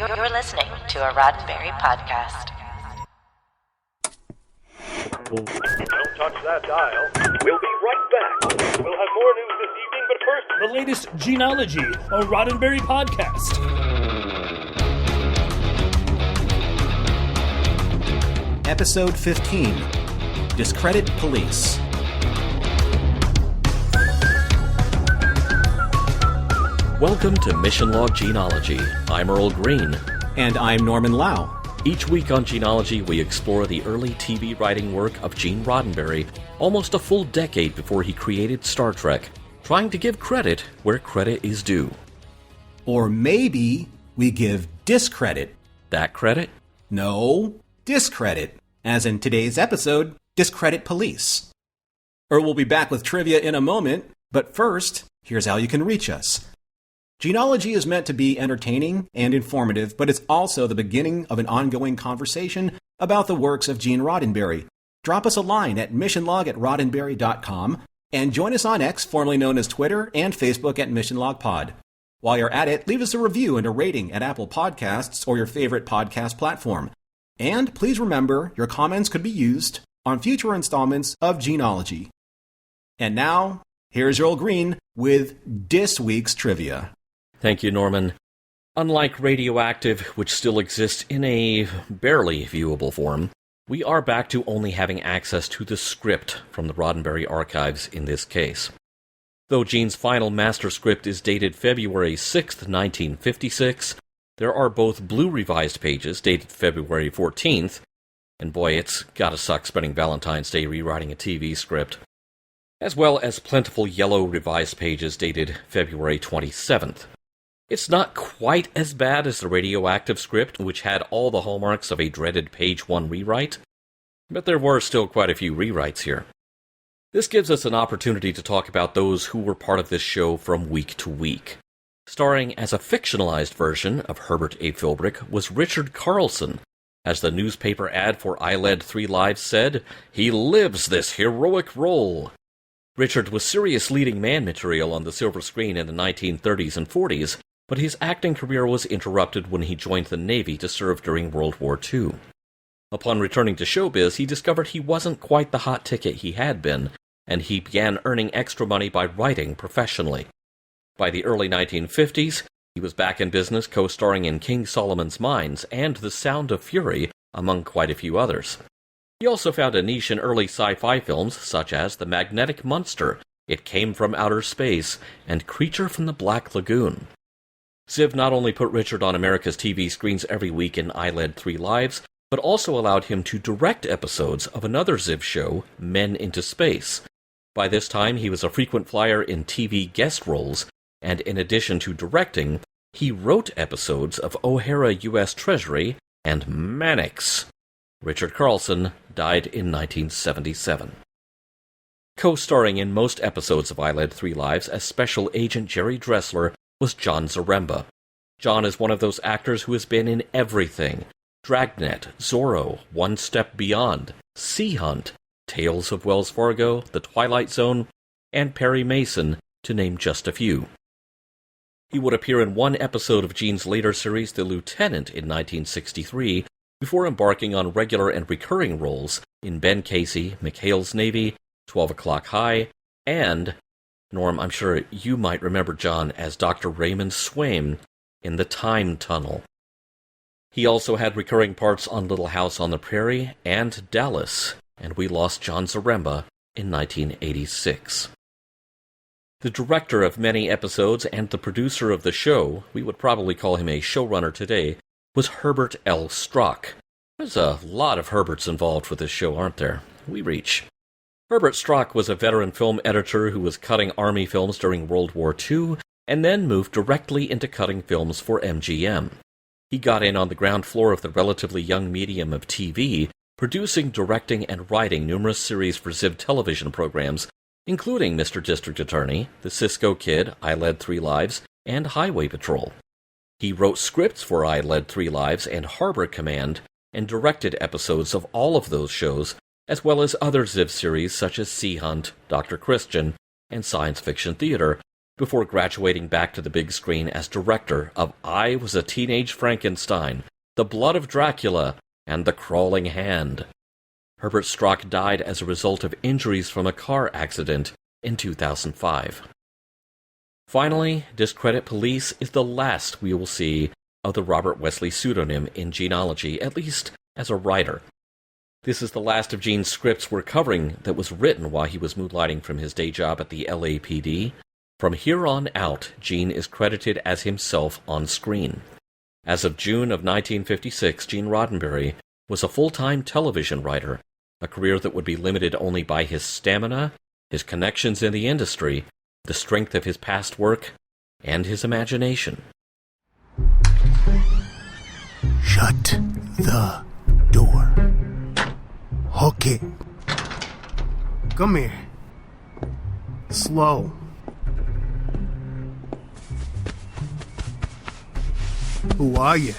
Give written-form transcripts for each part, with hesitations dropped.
You're listening to a Roddenberry podcast. Don't touch that dial. We'll be right back. We'll have more news this evening, but first... The latest Gene-ology, a Roddenberry podcast. Episode 15, Discredit Police. Welcome to Mission Log Gene-ology. I'm Earl Green. And I'm Norman Lau. Each week on Gene-ology, we explore the early TV writing work of Gene Roddenberry, almost a full decade before he created Star Trek, trying to give credit where credit is due. Or maybe we give discredit. That credit? No, discredit. As in today's episode, Discredit Police. Earl will be back with trivia in a moment, but first, here's how you can reach us. Gene-ology is meant to be entertaining and informative, but it's also the beginning of an ongoing conversation about the works of Gene Roddenberry. Drop us a line at missionlog@roddenberry.com and join us on X, formerly known as Twitter, and Facebook at MissionLogPod. While you're at it, leave us a review and a rating at Apple Podcasts or your favorite podcast platform. And please remember, your comments could be used on future installments of Gene-ology. And now, here's Earl Green with this week's trivia. Thank you, Norman. Unlike Radioactive, which still exists in a barely viewable form, we are back to only having access to the script from the Roddenberry archives in this case. Though Gene's final master script is dated February 6th, 1956, there are both blue revised pages dated February 14th, and boy, it's gotta suck spending Valentine's Day rewriting a TV script, as well as plentiful yellow revised pages dated February 27th. It's not quite as bad as the Radioactive script, which had all the hallmarks of a dreaded page 1 rewrite, but there were still quite a few rewrites here. This gives us an opportunity to talk about those who were part of this show from week to week. Starring as a fictionalized version of Herbert A. Philbrick was Richard Carlson. As the newspaper ad for I Led 3 Lives said, he lives this heroic role. Richard was serious leading man material on the silver screen in the 1930s and 40s, but his acting career was interrupted when he joined the Navy to serve during World War II. Upon returning to showbiz, he discovered he wasn't quite the hot ticket he had been, and he began earning extra money by writing professionally. By the early 1950s, he was back in business co-starring in King Solomon's Mines and The Sound of Fury, among quite a few others. He also found a niche in early sci-fi films such as The Magnetic Monster, It Came from Outer Space, and Creature from the Black Lagoon. Ziv not only put Richard on America's TV screens every week in I Led 3 Lives, but also allowed him to direct episodes of another Ziv show, Men into Space. By this time, he was a frequent flyer in TV guest roles, and in addition to directing, he wrote episodes of O'Hara U.S. Treasury and Mannix. Richard Carlson died in 1977. Co-starring in most episodes of I Led 3 Lives as Special Agent Jerry Dressler was John Zaremba. John is one of those actors who has been in everything: Dragnet, Zorro, One Step Beyond, Sea Hunt, Tales of Wells Fargo, The Twilight Zone, and Perry Mason, to name just a few. He would appear in one episode of Gene's later series, The Lieutenant, in 1963, before embarking on regular and recurring roles in Ben Casey, McHale's Navy, 12 O'Clock High, and, Norm, I'm sure you might remember John as Dr. Raymond Swaim in The Time Tunnel. He also had recurring parts on Little House on the Prairie and Dallas, and we lost John Zaremba in 1986. The director of many episodes and the producer of the show, we would probably call him a showrunner today, was Herbert L. Strock. There's a lot of Herberts involved with this show, aren't there? We reach. Herbert Strock was a veteran film editor who was cutting Army films during World War II, and then moved directly into cutting films for MGM. He got in on the ground floor of the relatively young medium of TV, producing, directing, and writing numerous series for Ziv television programs, including Mr. District Attorney, The Cisco Kid, I Led 3 Lives, and Highway Patrol. He wrote scripts for I Led 3 Lives and Harbor Command, and directed episodes of all of those shows, as well as other Ziv series such as Sea Hunt, Dr. Christian, and Science Fiction Theater, before graduating back to the big screen as director of I Was a Teenage Frankenstein, The Blood of Dracula, and The Crawling Hand. Herbert Strock died as a result of injuries from a car accident in 2005. Finally, Discredit Police is the last we will see of the Robert Wesley pseudonym in Gene-ology, at least as a writer. This is the last of Gene's scripts we're covering that was written while he was moonlighting from his day job at the LAPD. From here on out, Gene is credited as himself on screen. As of June of 1956, Gene Roddenberry was a full-time television writer, a career that would be limited only by his stamina, his connections in the industry, the strength of his past work, and his imagination. Shut the door. Hook it. Come here. Slow. Who are you?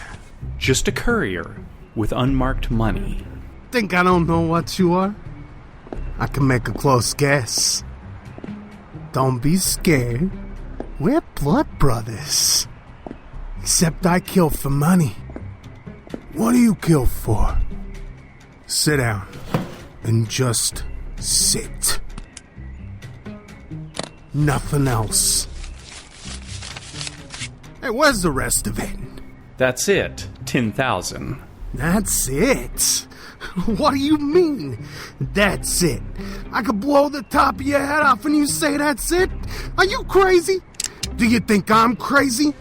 Just a courier with unmarked money. Think I don't know what you are? I can make a close guess. Don't be scared. We're blood brothers. Except I kill for money. What do you kill for? Sit down and just sit. Nothing else. Hey, where's the rest of it? That's it. 10,000. That's it? What do you mean, that's it? I could blow the top of your head off and you say that's it? Are you crazy? Do you think I'm crazy?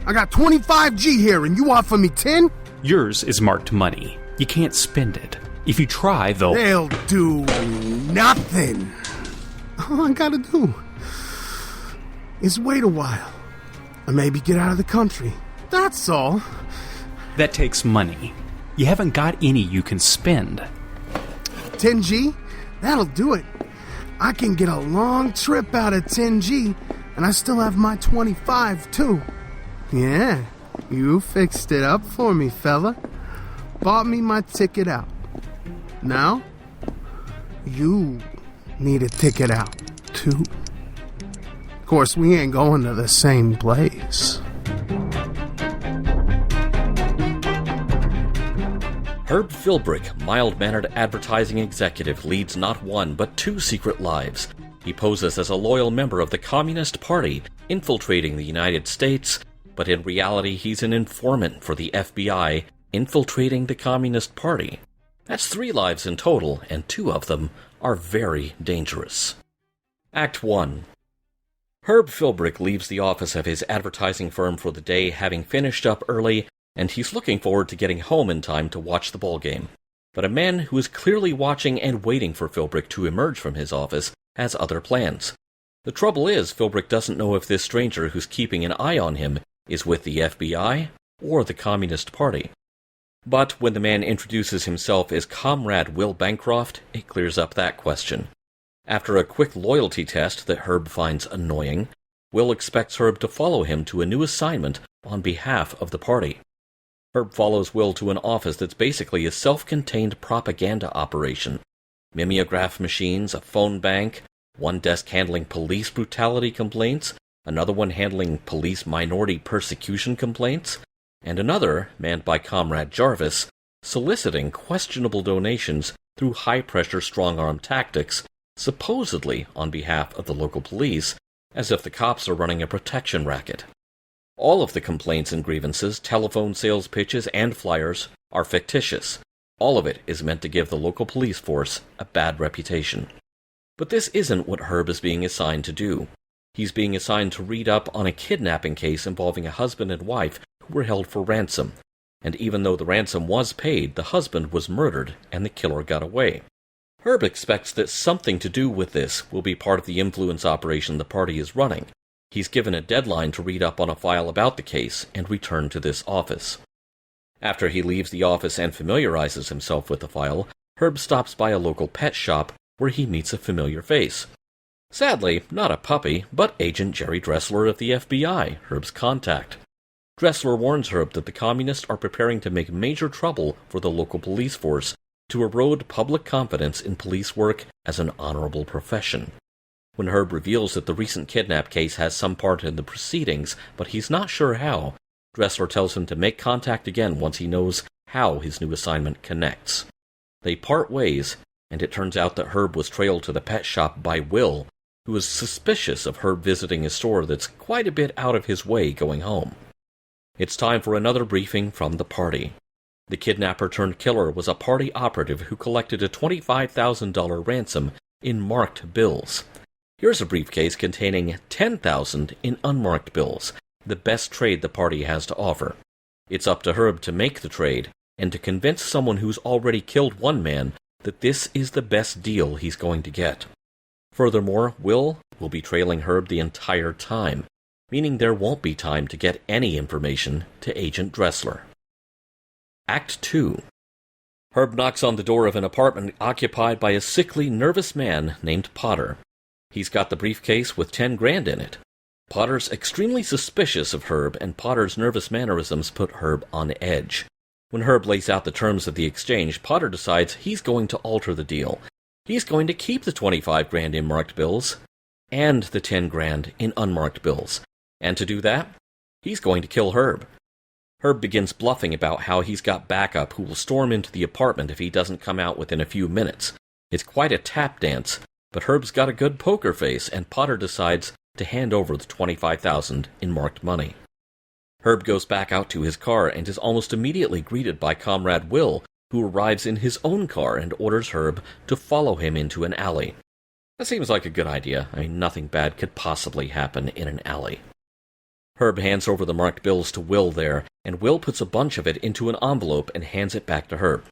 I got 25G here and you offer me 10? Yours is marked money. You can't spend it. If you try, They'll do nothing. All I gotta do is wait a while. Or maybe get out of the country. That's all. That takes money. You haven't got any you can spend. 10G? That'll do it. I can get a long trip out of 10G, and I still have my 25, too. Yeah, you fixed it up for me, fella. Bought me my ticket out. Now, you need a ticket out, too. Of course, we ain't going to the same place. Herb Philbrick, mild-mannered advertising executive, leads not one but two secret lives. He poses as a loyal member of the Communist Party, infiltrating the United States, but in reality he's an informant for the FBI, infiltrating the Communist Party. That's 3 lives in total, and 2 of them are very dangerous. Act 1. Herb Philbrick leaves the office of his advertising firm for the day, having finished up early, and he's looking forward to getting home in time to watch the ball game. But a man who is clearly watching and waiting for Philbrick to emerge from his office has other plans. The trouble is, Philbrick doesn't know if this stranger who's keeping an eye on him is with the FBI or the Communist Party. But when the man introduces himself as Comrade Will Bancroft, it clears up that question. After a quick loyalty test that Herb finds annoying, Will expects Herb to follow him to a new assignment on behalf of the party. Herb follows Will to an office that's basically a self-contained propaganda operation. Mimeograph machines, a phone bank, one desk handling police brutality complaints, another one handling police minority persecution complaints, and another, manned by Comrade Jarvis, soliciting questionable donations through high-pressure strong-arm tactics, supposedly on behalf of the local police, as if the cops are running a protection racket. All of the complaints and grievances, telephone sales pitches, and flyers are fictitious. All of it is meant to give the local police force a bad reputation. But this isn't what Herb is being assigned to do. He's being assigned to read up on a kidnapping case involving a husband and wife who were held for ransom. And even though the ransom was paid, the husband was murdered and the killer got away. Herb expects that something to do with this will be part of the influence operation the party is running. He's given a deadline to read up on a file about the case and return to this office. After he leaves the office and familiarizes himself with the file, Herb stops by a local pet shop where he meets a familiar face. Sadly, not a puppy, but Agent Jerry Dressler of the FBI, Herb's contact. Dressler warns Herb that the communists are preparing to make major trouble for the local police force to erode public confidence in police work as an honorable profession. When Herb reveals that the recent kidnap case has some part in the proceedings, but he's not sure how, Dressler tells him to make contact again once he knows how his new assignment connects. They part ways, and it turns out that Herb was trailed to the pet shop by Will, who is suspicious of Herb visiting a store that's quite a bit out of his way going home. It's time for another briefing from the party. The kidnapper-turned-killer was a party operative who collected a $25,000 ransom in marked bills. Here's a briefcase containing $10,000 in unmarked bills, the best trade the party has to offer. It's up to Herb to make the trade, and to convince someone who's already killed one man that this is the best deal he's going to get. Furthermore, Will be trailing Herb the entire time, meaning there won't be time to get any information to Agent Dressler. Act 2. Herb knocks on the door of an apartment occupied by a sickly, nervous man named Potter. He's got the briefcase with $10,000 in it. Potter's extremely suspicious of Herb, and Potter's nervous mannerisms put Herb on edge. When Herb lays out the terms of the exchange, Potter decides he's going to alter the deal. He's going to keep the $25,000 in marked bills, and the $10,000 in unmarked bills. And to do that, he's going to kill Herb. Herb begins bluffing about how he's got backup who will storm into the apartment if he doesn't come out within a few minutes. It's quite a tap dance, but Herb's got a good poker face, and Potter decides to hand over the $25,000 in marked money. Herb goes back out to his car and is almost immediately greeted by Comrade Will, who arrives in his own car and orders Herb to follow him into an alley. That seems like a good idea. Nothing bad could possibly happen in an alley. Herb hands over the marked bills to Will there, and Will puts a bunch of it into an envelope and hands it back to Herb.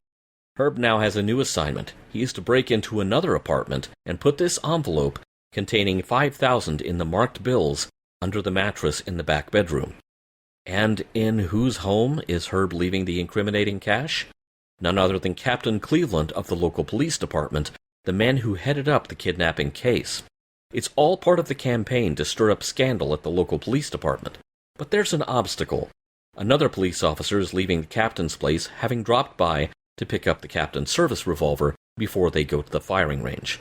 Herb now has a new assignment. He is to break into another apartment and put this envelope, containing $5,000 in the marked bills, under the mattress in the back bedroom. And in whose home is Herb leaving the incriminating cash? None other than Captain Cleveland of the local police department, the man who headed up the kidnapping case. It's all part of the campaign to stir up scandal at the local police department. But there's an obstacle. Another police officer is leaving the captain's place, having dropped by to pick up the captain's service revolver before they go to the firing range.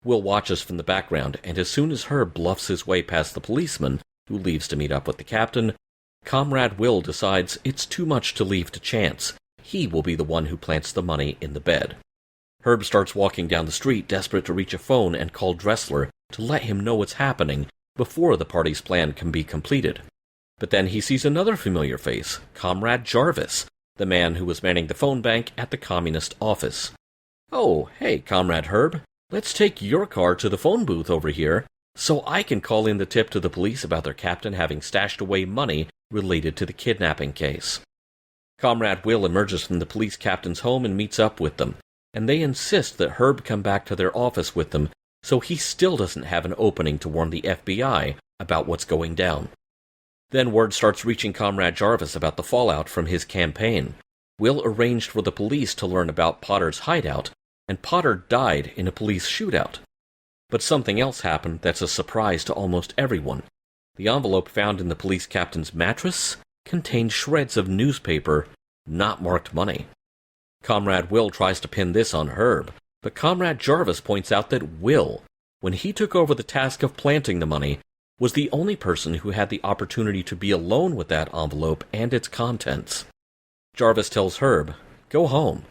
Will watches from the background, and as soon as Herb bluffs his way past the policeman, who leaves to meet up with the captain, Comrade Will decides it's too much to leave to chance. He will be the one who plants the money in the bed. Herb starts walking down the street, desperate to reach a phone and call Dressler to let him know what's happening before the party's plan can be completed. But then he sees another familiar face, Comrade Jarvis, the man who was manning the phone bank at the communist office. "Oh, hey, Comrade Herb, let's take your car to the phone booth over here so I can call in the tip to the police about their captain having stashed away money related to the kidnapping case." Comrade Will emerges from the police captain's home and meets up with them, and they insist that Herb come back to their office with them, so he still doesn't have an opening to warn the FBI about what's going down. Then word starts reaching Comrade Jarvis about the fallout from his campaign. Will arranged for the police to learn about Potter's hideout, and Potter died in a police shootout. But something else happened that's a surprise to almost everyone. The envelope found in the police captain's mattress contained shreds of newspaper, not marked money. Comrade Will tries to pin this on Herb, but Comrade Jarvis points out that Will, when he took over the task of planting the money, was the only person who had the opportunity to be alone with that envelope and its contents. Jarvis tells Herb, "Go home."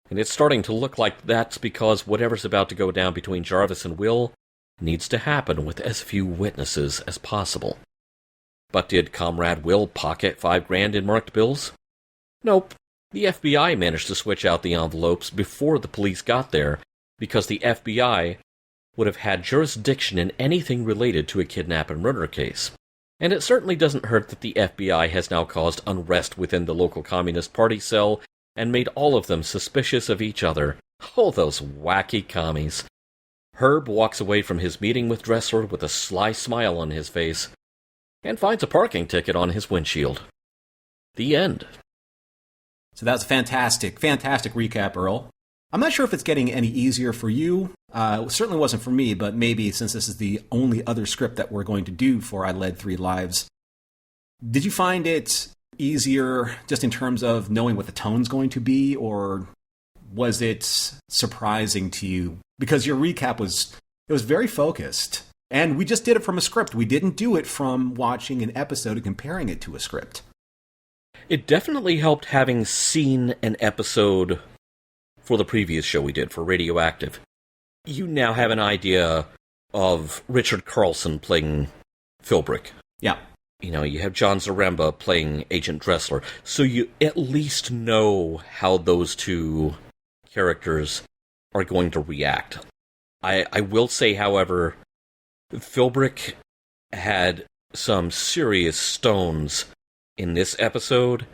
And it's starting to look like that's because whatever's about to go down between Jarvis and Will needs to happen with as few witnesses as possible. But did Comrade Will pocket $5,000 in marked bills? Nope. The FBI managed to switch out the envelopes before the police got there, because the FBI would have had jurisdiction in anything related to a kidnap and murder case. And it certainly doesn't hurt that the FBI has now caused unrest within the local Communist Party cell and made all of them suspicious of each other. Oh, those wacky commies. Herb walks away from his meeting with Dressler with a sly smile on his face and finds a parking ticket on his windshield. The end. So that was a fantastic recap, Earl. I'm not sure if it's getting any easier for you. It certainly wasn't for me, but maybe since this is the only other script that we're going to do for I Led 3 Lives. Did you find it easier just in terms of knowing what the tone's going to be, or was it surprising to you? Because your recap was very focused. And we just did it from a script. We didn't do it from watching an episode and comparing it to a script. It definitely helped having seen an episode for the previous show we did for Radioactive. You now have an idea of Richard Carlson playing Philbrick. Yeah. You know, you have John Zaremba playing Agent Dressler. So you at least know how those two characters are going to react. I will say, however, Philbrick had some serious stones in this episode.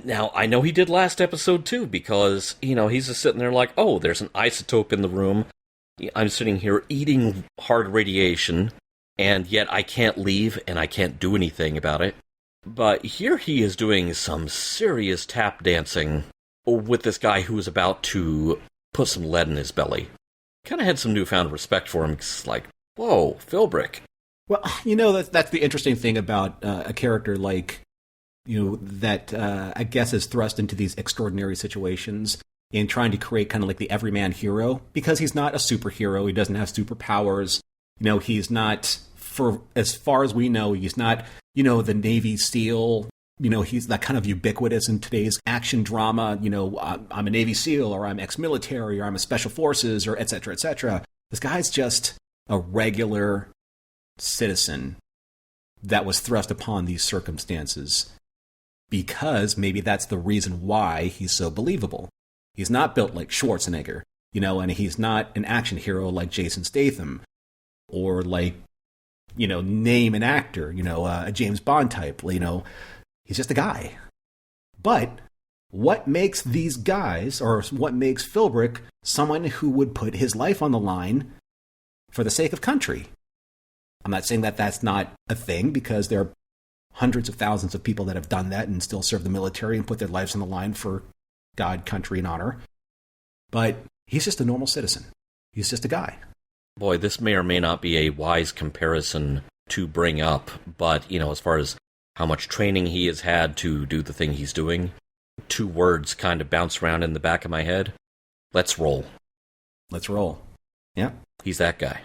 Now, I know he did last episode too, because, you know, he's just sitting there like, oh, there's an isotope in the room. I'm sitting here eating hard radiation, and yet I can't leave and I can't do anything about it. But here he is doing some serious tap dancing with this guy who is about to put some lead in his belly. Kind of had some newfound respect for him. It's like, whoa, Philbrick. Well, you know, that's the interesting thing about a character like, you know, that I guess is thrust into these extraordinary situations in trying to create kind of like the everyman hero, because he's not a superhero. He doesn't have superpowers. You know, he's not, for as far as we know, he's not, you know, the Navy SEAL. You know, he's that kind of ubiquitous in today's action drama. You know, I'm a Navy SEAL, or I'm ex-military, or I'm a special forces, or et cetera, et cetera. This guy's just a regular citizen that was thrust upon these circumstances because maybe that's the reason why he's so believable. He's not built like Schwarzenegger, you know, and he's not an action hero like Jason Statham, or like, you know, name an actor, you know, a James Bond type, you know. He's just a guy. But what makes these guys, or what makes Philbrick someone who would put his life on the line for the sake of country? I'm not saying that that's not a thing, because there are hundreds of thousands of people that have done that and still serve the military and put their lives on the line for God, country, and honor. But he's just a normal citizen. He's just a guy. Boy, this may or may not be a wise comparison to bring up, but, you know, as far as how much training he has had to do the thing he's doing, two words kind of bounce around in the back of my head. Let's roll. Let's roll. Yeah. He's that guy.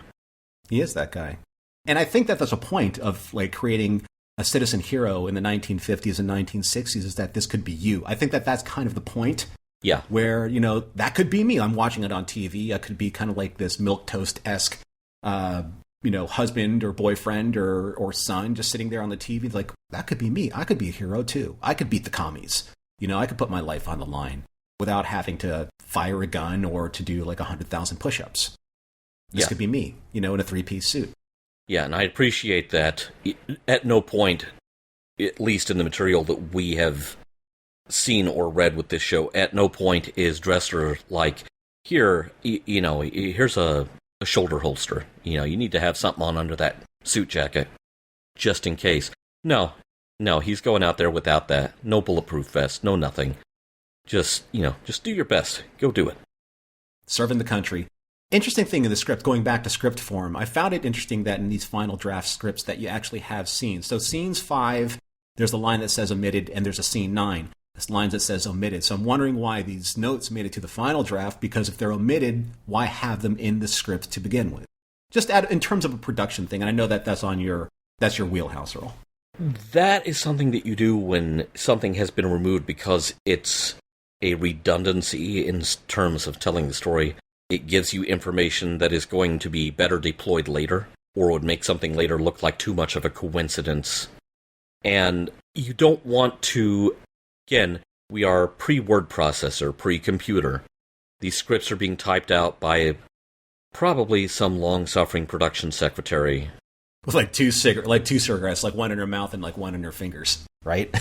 He is that guy. And I think that that's a point of like creating a citizen hero in the 1950s and 1960s, is that this could be you. I think that that's kind of the point. Yeah. Where, you know, that could be me. I'm watching it on TV. I could be kind of like this milquetoast-esque, you know, husband or boyfriend or son just sitting there on the TV. Like, that could be me. I could be a hero too. I could beat the commies. You know, I could put my life on the line without having to fire a gun or to do like 100,000 push-ups. This could be me, you know, in a three-piece suit. Yeah, and I appreciate that at no point, at least in the material that we have seen or read with this show, at no point is Dressler like, here, you know, here's a shoulder holster. You know, you need to have something on under that suit jacket, just in case. No, he's going out there without that. No bulletproof vest, no nothing. Just, you know, just do your best. Go do it. Serving the country. Interesting thing in the script, going back to script form, I found it interesting that in these final draft scripts that you actually have scenes. So scenes 5, there's a line that says omitted, and there's a scene 9. There's lines that says omitted. So I'm wondering why these notes made it to the final draft, because if they're omitted, why have them in the script to begin with? Just in terms of a production thing, and I know that that's your wheelhouse, Earl. That is something that you do when something has been removed because it's a redundancy in terms of telling the story. It gives you information that is going to be better deployed later, or would make something later look like too much of a coincidence. And you don't want to, again, we are pre-word processor, pre-computer. These scripts are being typed out by probably some long-suffering production secretary. With like two cigarettes, like one in her mouth and like one in her fingers, right?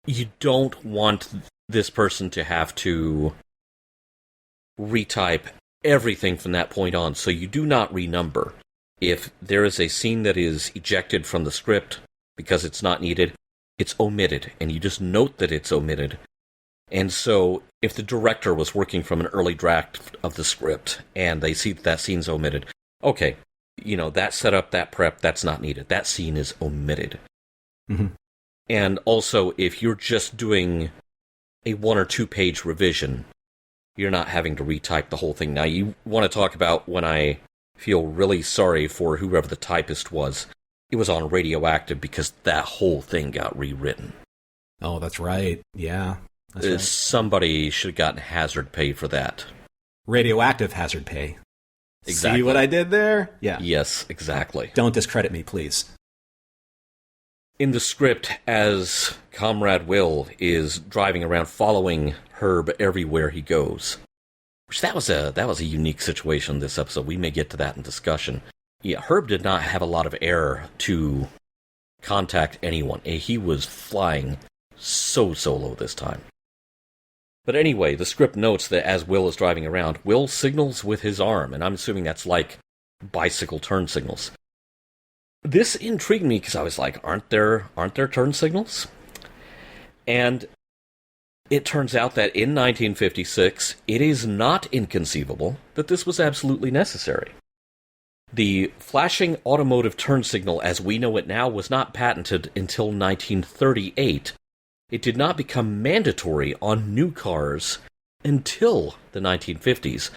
You don't want this person to have to retype everything from that point on, so you do not renumber. If there is a scene that is ejected from the script because it's not needed, it's omitted, and you just note that it's omitted. And so, if the director was working from an early draft of the script, and they see that scene's omitted, okay, you know, that setup, that prep, that's not needed. That scene is omitted. Mm-hmm. And also, if you're just doing a 1 or 2 page revision, you're not having to retype the whole thing. Now, you want to talk about when I feel really sorry for whoever the typist was. It was on Radioactive because that whole thing got rewritten. Oh, that's right. Yeah. That's right. Somebody should have gotten hazard pay for that. Radioactive hazard pay. Exactly. See what I did there? Yeah. Yes, exactly. Don't discredit me, please. In the script, as Comrade Will is driving around following Herb everywhere he goes, which that was a unique situation this episode. We may get to that in discussion. Yeah, Herb did not have a lot of air to contact anyone. He was flying so solo this time. But anyway, the script notes that as Will is driving around, Will signals with his arm, and I'm assuming that's like bicycle turn signals. This intrigued me because I was like, aren't there turn signals? And it turns out that in 1956, it is not inconceivable that this was absolutely necessary. The flashing automotive turn signal as we know it now was not patented until 1938. It did not become mandatory on new cars until the 1950s,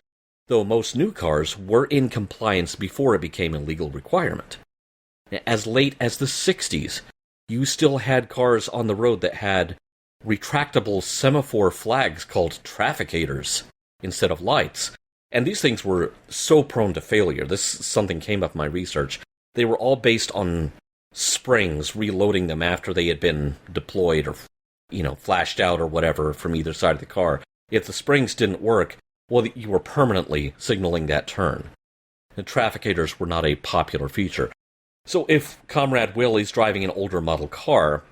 though most new cars were in compliance before it became a legal requirement. As late as the 60s, you still had cars on the road that had retractable semaphore flags called trafficators instead of lights. And these things were so prone to failure. Something came up in my research. They were all based on springs, reloading them after they had been deployed or, flashed out or whatever from either side of the car. If the springs didn't work, well, you were permanently signaling that turn. The trafficators were not a popular feature. So if Comrade Will is driving an older model car,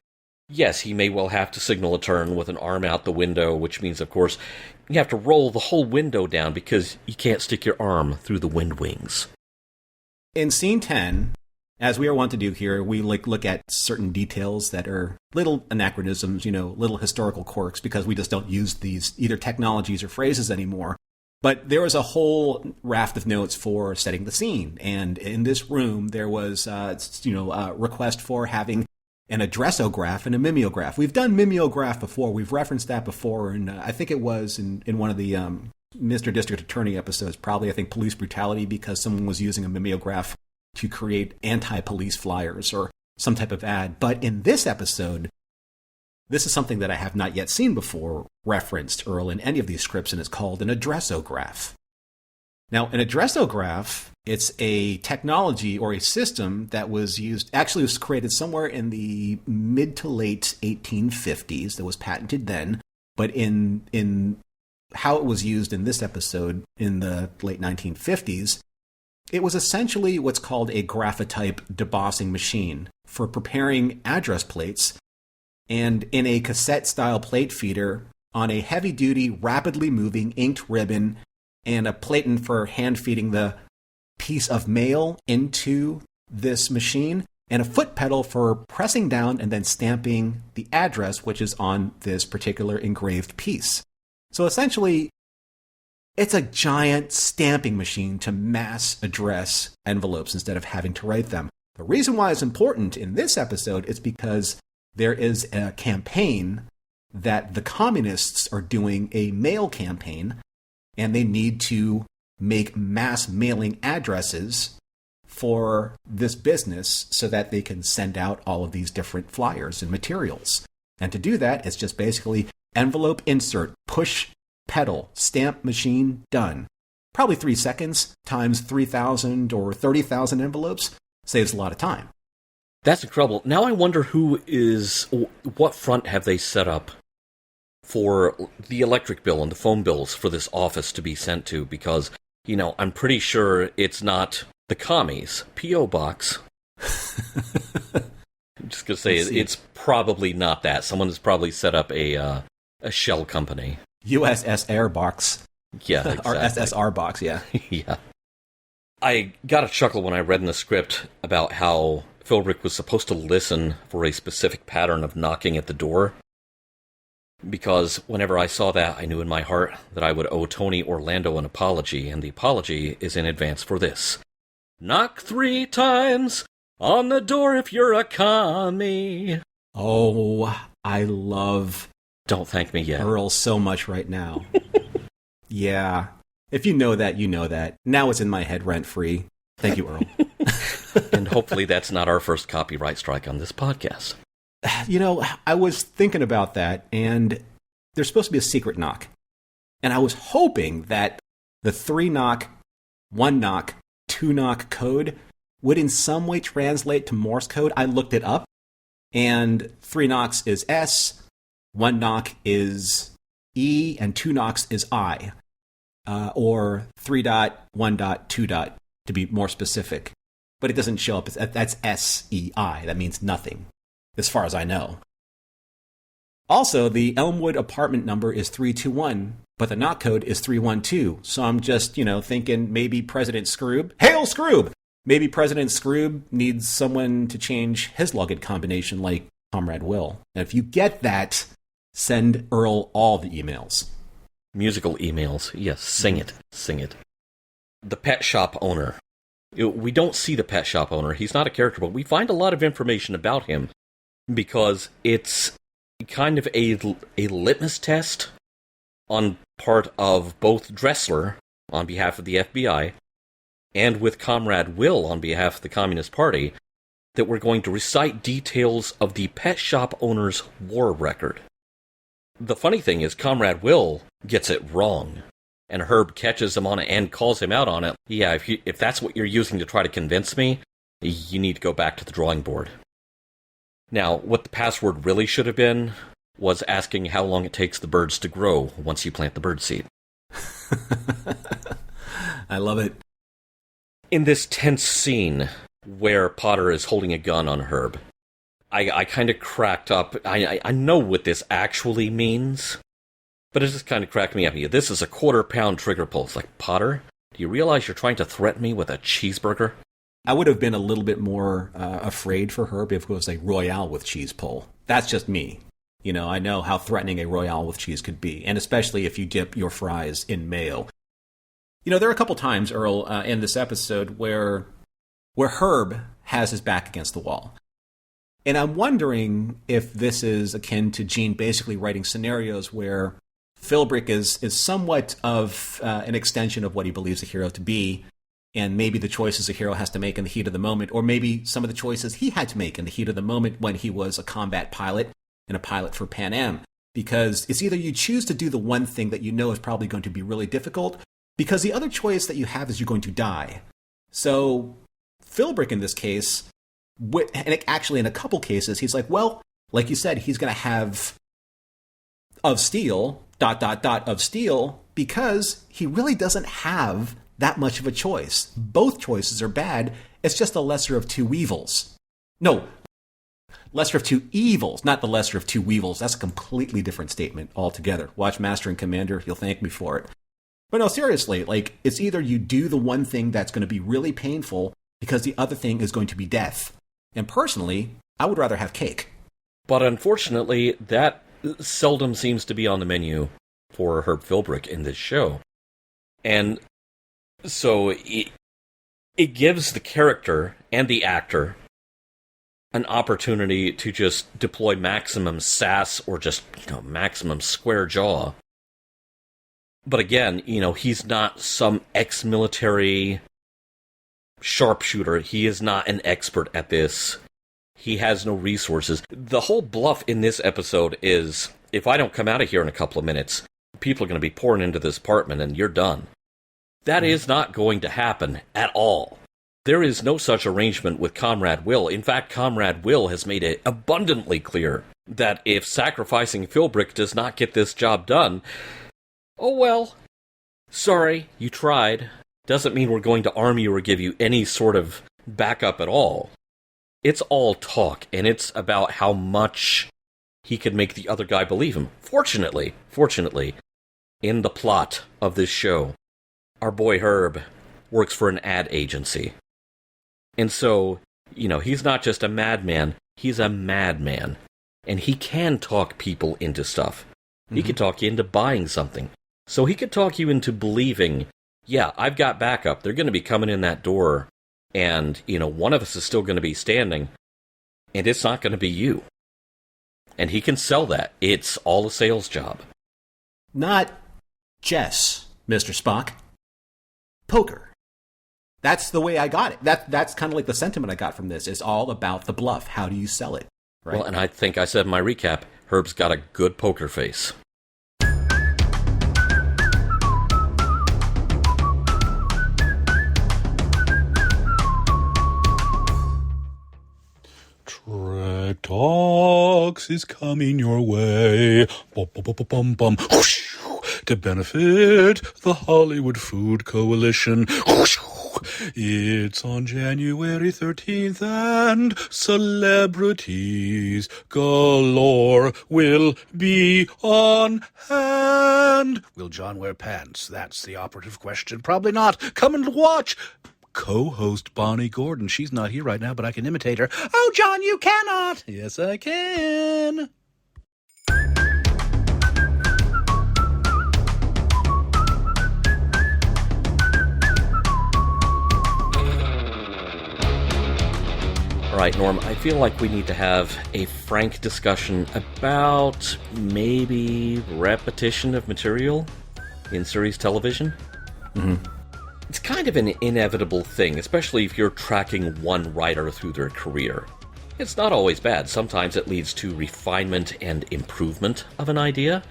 yes, he may well have to signal a turn with an arm out the window, which means, of course, you have to roll the whole window down because you can't stick your arm through the wind wings. In Scene 10, as we are wont to do here, we look at certain details that are little anachronisms, little historical quirks, because we just don't use these either technologies or phrases anymore. But there was a whole raft of notes for setting the scene. And in this room, there was, a request for having an addressograph and a mimeograph. We've done mimeograph before. We've referenced that before. And I think it was in one of the Mr. District Attorney episodes, probably, I think, Police Brutality, because someone was using a mimeograph to create anti-police flyers or some type of ad. But in this episode, this is something that I have not yet seen before referenced, Earl, in any of these scripts, and it's called an addressograph. Now, an addressograph, it's a technology or a system that was used, actually was created somewhere in the mid to late 1850s, that was patented then, but in how it was used in this episode in the late 1950s, it was essentially what's called a graphotype debossing machine for preparing address plates, and in a cassette-style plate feeder on a heavy-duty, rapidly moving inked ribbon and a platen for hand-feeding the piece of mail into this machine, and a foot pedal for pressing down and then stamping the address, which is on this particular engraved piece. So essentially, it's a giant stamping machine to mass address envelopes instead of having to write them. The reason why it's important in this episode is because there is a campaign that the communists are doing, a mail campaign, and they need to make mass mailing addresses for this business so that they can send out all of these different flyers and materials. And to do that, it's just basically envelope insert, push pedal, stamp machine, done. Probably 3 seconds times 3,000 or 30,000 envelopes saves a lot of time. That's incredible. Now I wonder what front have they set up for the electric bill and the phone bills for this office to be sent to, because, I'm pretty sure it's not the commies. P.O. Box. I'm just going to say it's probably not that. Someone has probably set up a shell company. USSR box. Yeah, exactly. Or SSR box, yeah. Yeah. I got a chuckle when I read in the script about how Philbrick was supposed to listen for a specific pattern of knocking at the door, because whenever I saw that, I knew in my heart that I would owe Tony Orlando an apology, and the apology is in advance for this. Knock 3 times on the door if you're a commie. Oh, I love Don't thank me yet. Earl so much right now. Yeah. If you know that, you know that. Now it's in my head rent-free. Thank you, Earl. And hopefully that's not our first copyright strike on this podcast. You know, I was thinking about that, and there's supposed to be a secret knock. And I was hoping that the 3-knock, 1-knock, 2-knock code would in some way translate to Morse code. I looked it up, and 3 knocks is S, 1 knock is E, and 2 knocks is I. Or 3 dot, 1 dot, 2 dot, to be more specific. But it doesn't show up. That's S-E-I. That means nothing, as far as I know. Also, the Elmwood apartment number is 321, but the knock code is 312. So I'm just, thinking maybe President Scroob. Hail Scroob! Maybe President Scroob needs someone to change his login combination like Comrade Will. And if you get that, send Earl all the emails. Musical emails. Yes, sing it. Sing it. The pet shop owner. We don't see the pet shop owner. He's not a character, but we find a lot of information about him because it's kind of a litmus test on part of both Dressler on behalf of the FBI and with Comrade Will on behalf of the Communist Party that we're going to recite details of the pet shop owner's war record. The funny thing is Comrade Will gets it wrong, and Herb catches him on it and calls him out on it. Yeah, if that's what you're using to try to convince me, you need to go back to the drawing board. Now, what the password really should have been was asking how long it takes the birds to grow once you plant the bird seed. I love it. In this tense scene where Potter is holding a gun on Herb, I kind of cracked up. I know what this actually means, but it just kind of cracked me up. This is a 1/4-pound trigger pull. It's like, Potter, do you realize you're trying to threaten me with a cheeseburger? I would have been a little bit more afraid for Herb if it was a Royale with cheese pull. That's just me. I know how threatening a Royale with cheese could be, and especially if you dip your fries in mayo. There are a couple times, Earl, in this episode where Herb has his back against the wall. And I'm wondering if this is akin to Gene basically writing scenarios where Philbrick is somewhat of an extension of what he believes a hero to be, and maybe the choices a hero has to make in the heat of the moment, or maybe some of the choices he had to make in the heat of the moment when he was a combat pilot and a pilot for Pan Am. Because it's either you choose to do the one thing that you know is probably going to be really difficult, because the other choice that you have is you're going to die. So Philbrick in this case, and actually in a couple cases, he's like, well, like you said, he's going to have of steel, ... of steel, because he really doesn't have that much of a choice. Both choices are bad. It's just the lesser of two evils. No, lesser of two evils, not the lesser of two weevils. That's a completely different statement altogether. Watch Master and Commander. You'll thank me for it. But no, seriously, it's either you do the one thing that's going to be really painful because the other thing is going to be death. And personally, I would rather have cake. But unfortunately, that seldom seems to be on the menu for Herb Philbrick in this show. And so it gives the character and the actor an opportunity to just deploy maximum sass or just, maximum square jaw. But again, he's not some ex-military sharpshooter. He is not an expert at this. He has no resources. The whole bluff in this episode is, if I don't come out of here in a couple of minutes, people are going to be pouring into this apartment and you're done. That is not going to happen at all. There is no such arrangement with Comrade Will. In fact, Comrade Will has made it abundantly clear that if sacrificing Philbrick does not get this job done, oh well, sorry, you tried. Doesn't mean we're going to arm you or give you any sort of backup at all. It's all talk, and it's about how much he could make the other guy believe him. Fortunately, in the plot of this show, our boy Herb works for an ad agency. And so, he's not just a madman, he's a madman. And he can talk people into stuff. He can talk you into buying something. So he could talk you into believing, yeah, I've got backup. They're going to be coming in that door, and, one of us is still going to be standing, and it's not going to be you. And he can sell that. It's all a sales job. Not chess, Mr. Spock. Poker. That's the way I got it. That's kind of like the sentiment I got from this. It's all about the bluff. How do you sell it? Right? Well, and I think I said in my recap, Herb's got a good poker face. Trek Talks is coming your way. Bum, bum, bum, bum, bum, bum. Whoosh. To benefit the Hollywood Food Coalition. Whoosh. It's on January 13th and celebrities galore will be on hand. Will John wear pants? That's the operative question. Probably not. Come and watch. Co-host Bonnie Gordon. She's not here right now, but I can imitate her. Oh, John, you cannot. Yes, I can. All right, Norm, I feel like we need to have a frank discussion about maybe repetition of material in series television. Mm-hmm. It's kind of an inevitable thing, especially if you're tracking one writer through their career. It's not always bad. Sometimes it leads to refinement and improvement of an idea.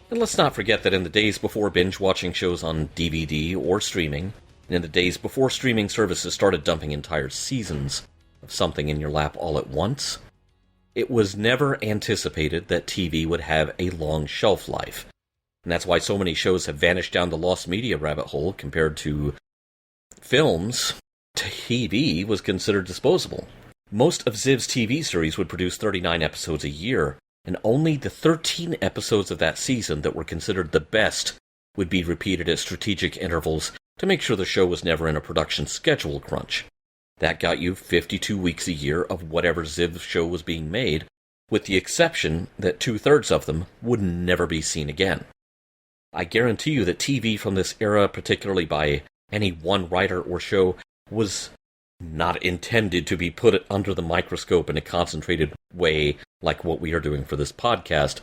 And let's not forget that in the days before binge-watching shows on DVD or streaming, and in the days before streaming services started dumping entire seasons of something in your lap all at once, it was never anticipated that TV would have a long shelf life. And that's why so many shows have vanished down the lost media rabbit hole compared to films. TV was considered disposable. Most of Ziv's TV series would produce 39 episodes a year, and only the 13 episodes of that season that were considered the best would be repeated at strategic intervals to make sure the show was never in a production schedule crunch. That got you 52 weeks a year of whatever Ziv show was being made, with the exception that 2/3 of them would never be seen again. I guarantee you that TV from this era, particularly by any one writer or show, was not intended to be put under the microscope in a concentrated way like what we are doing for this podcast.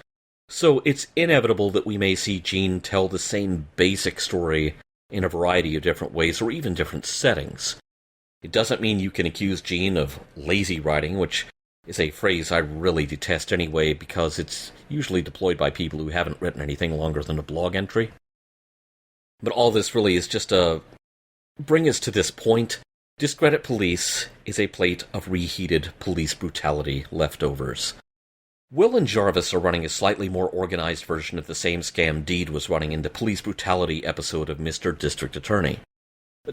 So it's inevitable that we may see Gene tell the same basic story in a variety of different ways or even different settings. It doesn't mean you can accuse Gene of lazy writing, which is a phrase I really detest anyway because it's usually deployed by people who haven't written anything longer than a blog entry. But all this really is just to bring us to this point. Discredit Police is a plate of reheated police brutality leftovers. Will and Jarvis are running a slightly more organized version of the same scam Deed was running in the police brutality episode of Mr. District Attorney.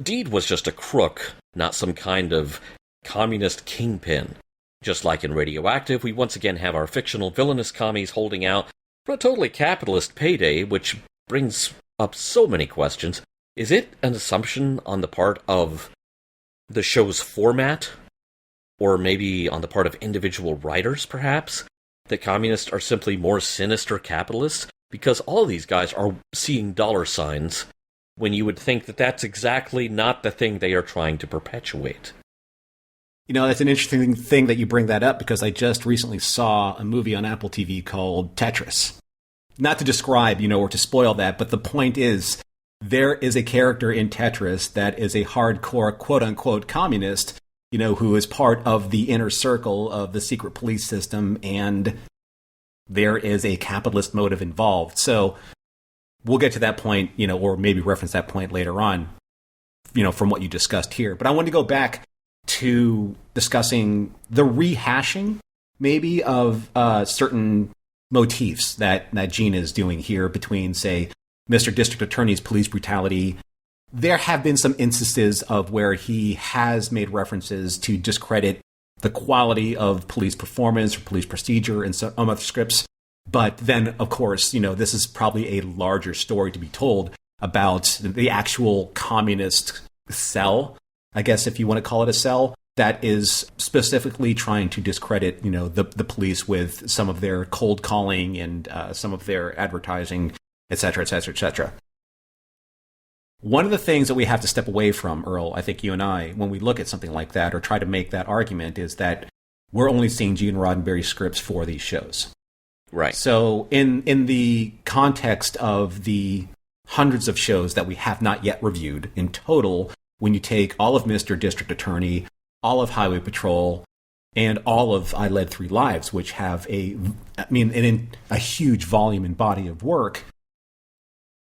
Deed was just a crook, not some kind of communist kingpin. Just like in Radioactive, we once again have our fictional villainous commies holding out for a totally capitalist payday, which brings up so many questions. Is it an assumption on the part of the show's format, or maybe on the part of individual writers, perhaps, that communists are simply more sinister capitalists? Because all these guys are seeing dollar signs when you would think that that's exactly not the thing they are trying to perpetuate. You know, that's an interesting thing that you bring that up because I just recently saw a movie on Apple TV called Tetris. Not to describe, or to spoil that, but the point is there is a character in Tetris that is a hardcore quote-unquote communist, who is part of the inner circle of the secret police system, and there is a capitalist motive involved. So we'll get to that point, or maybe reference that point later on, from what you discussed here. But I want to go back to discussing the rehashing, maybe, of certain motifs that Gene is doing here between, say, Mr. District Attorney's police brutality. There have been some instances of where he has made references to discredit the quality of police performance or police procedure in some other scripts. But then, of course, this is probably a larger story to be told about the actual communist cell, I guess if you want to call it a cell, that is specifically trying to discredit, the police with some of their cold calling and some of their advertising, et cetera, et cetera, et cetera. One of the things that we have to step away from, Earl, I think you and I, when we look at something like that or try to make that argument, is that we're only seeing Gene Roddenberry scripts for these shows. Right. So in the context of the hundreds of shows that we have not yet reviewed in total, when you take all of Mr. District Attorney, all of Highway Patrol, and all of I Led 3 Lives, which have a huge volume and body of work.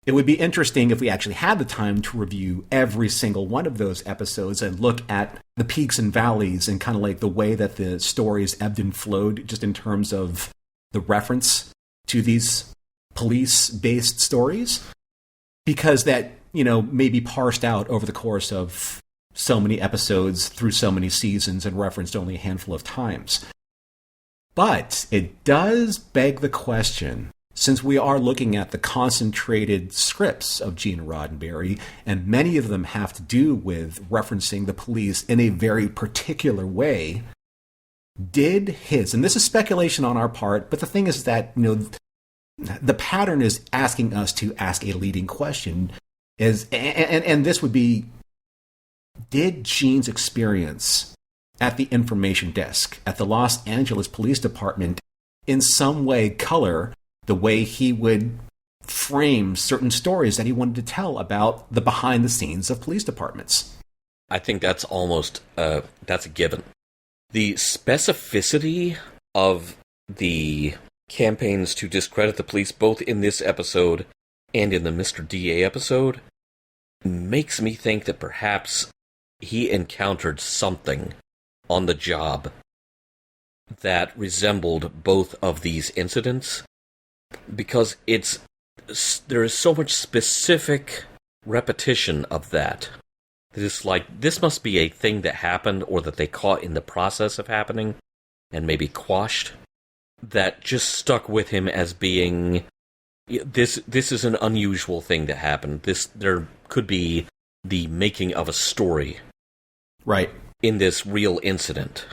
It would be interesting if we actually had the time to review every single one of those episodes and look at the peaks and valleys and kind of like the way that the stories ebbed and flowed, just in terms of the reference to these police-based stories, because that, may be parsed out over the course of so many episodes through so many seasons and referenced only a handful of times. But it does beg the question, since we are looking at the concentrated scripts of Gene Roddenberry, and many of them have to do with referencing the police in a very particular way, did his, and this is speculation on our part, but the thing is that, the pattern is asking us to ask a leading question, and this would be, did Gene's experience at the information desk at the Los Angeles Police Department in some way color the way he would frame certain stories that he wanted to tell about the behind the scenes of police departments? I think that's almost, that's a given. The specificity of the campaigns to discredit the police, both in this episode and in the Mr. DA episode, makes me think that perhaps he encountered something on the job that resembled both of these incidents, because there is so much specific repetition of that. It's like, this must be a thing that happened or that they caught in the process of happening and maybe quashed, that just stuck with him as being, this is an unusual thing that happened. There could be the making of a story, right, in this real incident.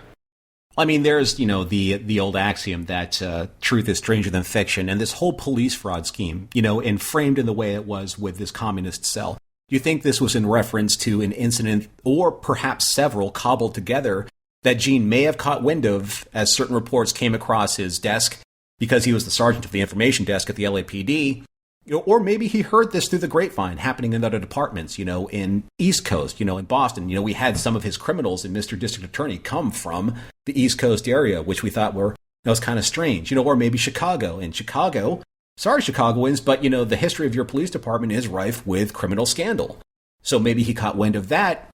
I mean, there's, the old axiom that truth is stranger than fiction, and this whole police fraud scheme, and framed in the way it was with this communist cell. Do you think this was in reference to an incident, or perhaps several cobbled together, that Gene may have caught wind of as certain reports came across his desk because he was the sergeant of the information desk at the LAPD? Or maybe he heard this through the grapevine happening in other departments, in East Coast, in Boston. We had some of his criminals in Mr. District Attorney come from the East Coast area, which we thought was kind of strange, or maybe Chicago. In Chicago, sorry, Chicagoans, but, the history of your police department is rife with criminal scandal. So maybe he caught wind of that,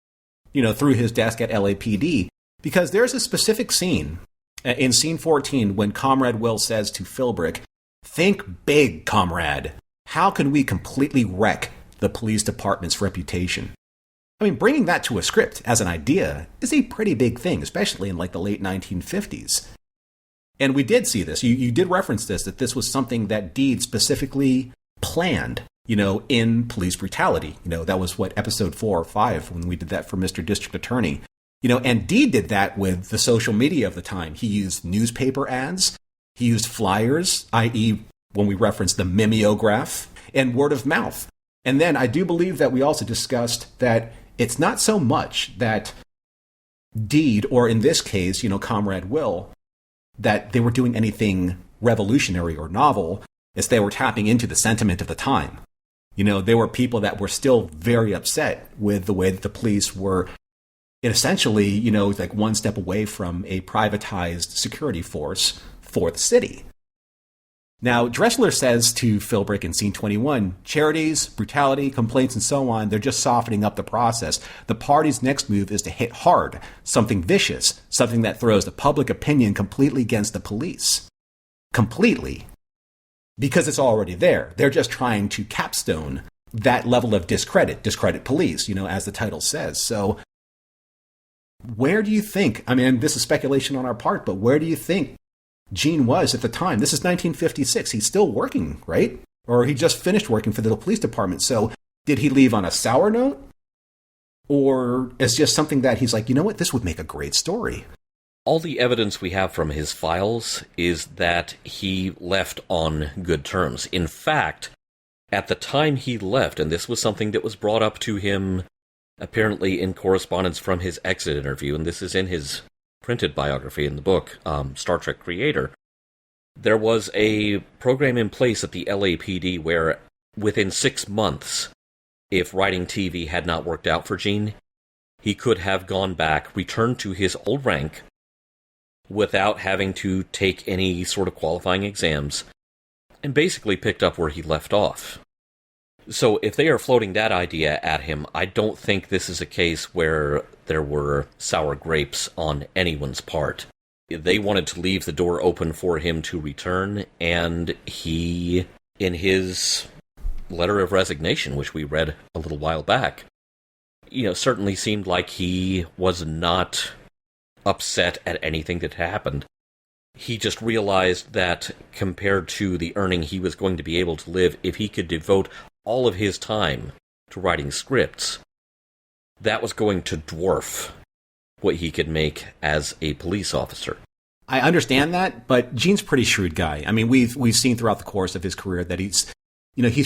through his desk at LAPD, because there's a specific scene in scene 14 when Comrade Will says to Philbrick, "Think big, comrade. How can we completely wreck the police department's reputation?" I mean, bringing that to a script as an idea is a pretty big thing, especially in the late 1950s. And we did see this. You did reference this, that this was something that Deed specifically planned, in police brutality. That was episode 4 or 5 when we did that for Mr. District Attorney. And Deed did that with the social media of the time. He used newspaper ads. He used flyers, i.e., when we referenced the mimeograph, and word of mouth. And then I do believe that we also discussed that it's not so much that Deed, or in this case, Comrade Will, that they were doing anything revolutionary or novel, as they were tapping into the sentiment of the time. There were people that were still very upset with the way that the police were essentially, one step away from a privatized security force for the city. Now, Dressler says to Philbrick in scene 21, charities, brutality, complaints, and so on, they're just softening up the process. The party's next move is to hit hard, something vicious, something that throws the public opinion completely against the police. Completely. Because it's already there. They're just trying to capstone that level of discredit police, as the title says. So, where do you think, this is speculation on our part, but where do you think Gene was at the time? This is 1956. He's still working, right? Or he just finished working for the police department. So did he leave on a sour note? Or is just something that he's like, this would make a great story? All the evidence we have from his files is that he left on good terms. In fact, at the time he left, and this was something that was brought up to him apparently in correspondence from his exit interview, and this is in his printed biography in the book, Star Trek Creator, there was a program in place at the LAPD where within 6 months, if writing TV had not worked out for Gene, he could have gone back, returned to his old rank, without having to take any sort of qualifying exams, and basically picked up where he left off. So if they are floating that idea at him, I don't think this is a case where there were sour grapes on anyone's part. They wanted to leave the door open for him to return, and he, in his letter of resignation, which we read a little while back, certainly seemed like he was not upset at anything that happened. He just realized that compared to the earning he was going to be able to live if he could devote all of his time to writing scripts, that was going to dwarf what he could make as a police officer. I understand that, but Gene's a pretty shrewd guy. I mean, we've seen throughout the course of his career that he's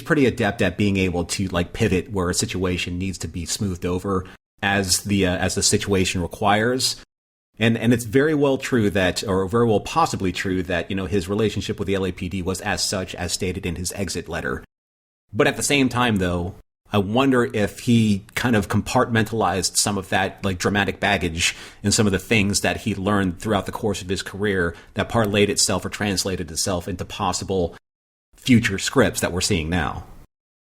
pretty adept at being able to pivot where a situation needs to be smoothed over as the situation requires. And it's very well true that, or very well possibly true that, his relationship with the LAPD was as such as stated in his exit letter. But at the same time, though, I wonder if he kind of compartmentalized some of that dramatic baggage and some of the things that he learned throughout the course of his career that parlayed itself or translated itself into possible future scripts that we're seeing now.